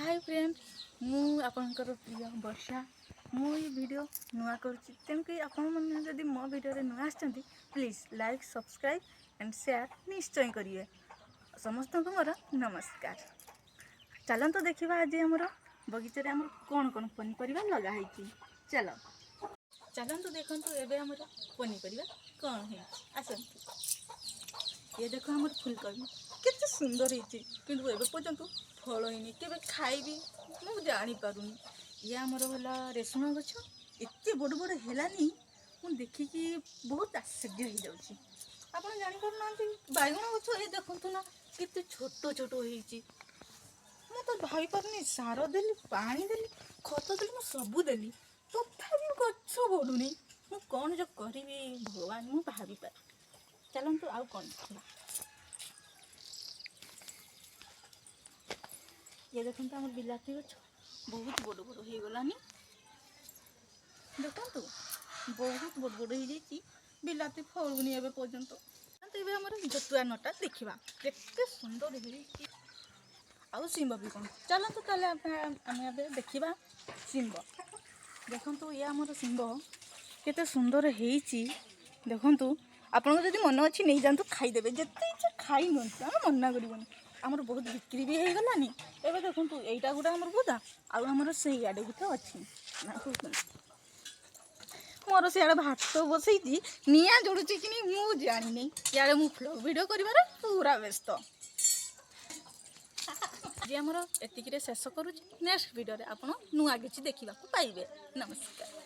Hi friend मु आपनकर प्रिय वर्षा मु ये वीडियो नुआ करुच्ची तेणुक आपण मैंने जब मो वीडियो नुआ आसती please like subscribe and share निश्चय करिए। समस्त को मोर नमस्कार। चलते देखा आज आमर बगीचे आम कौन कौन पनीपरिया लगाई चलो चलते देखु एवं आमर पनीपरिया कौन है आसतु। ये देख आम फुलकोबी केते सुंदर होती किंतु एवं पर्यंत फल ही केवे खाइबी मु जानी पारुनी। ये आमर है रेशुण गछ एत बड़ बड़ हेलानी मु देखिकी बहुत आश्चर्य हो जाऊँगी। आपड़ जापार बैगण गछ ये देखु ना केते छोट छोट होती मु तो भाई पारुनी सार देली पानी देली खत देली मु सबू देली तथापि गछ बढ़ुनी मु कौन जो करी भगवान मु भावी पार। चलतु आउ कौन देखा ये देखो आम बिलाती गछ बहुत बड़ बड़ हो गलानी देखु बहुत बड़ बड़ हो जाती बिलाती फलुनी एवं पर्यंत। तेज आम जतुआ नटा देखा केते सुंदर हो आउ शिंब भी कौन चलते तामें देखा शिंब देखु ये आमर शिंब केते सुंदर होती देखु आपन जब मन अच्छी नहीं जातु खाईदेवे जिते इच्छा खाई नियंतु आम मना करबनी। आमर बहुत बिक्री भी हो गलानी एवं देखु यहीटा गोटे आमर बुदा आमर से आड़े गोटे अच्छी मोर सियाड़े भात बसई निआ जोड़ुची कि नहीं मु जानी इे मु फ्लॉग वीडियो कर पूरा व्यस्त। जी आमर एतिक शेष करुच्ची नेक्स्ट वीडियो आप नुआ किसी देखा पाइबे। नमस्कार।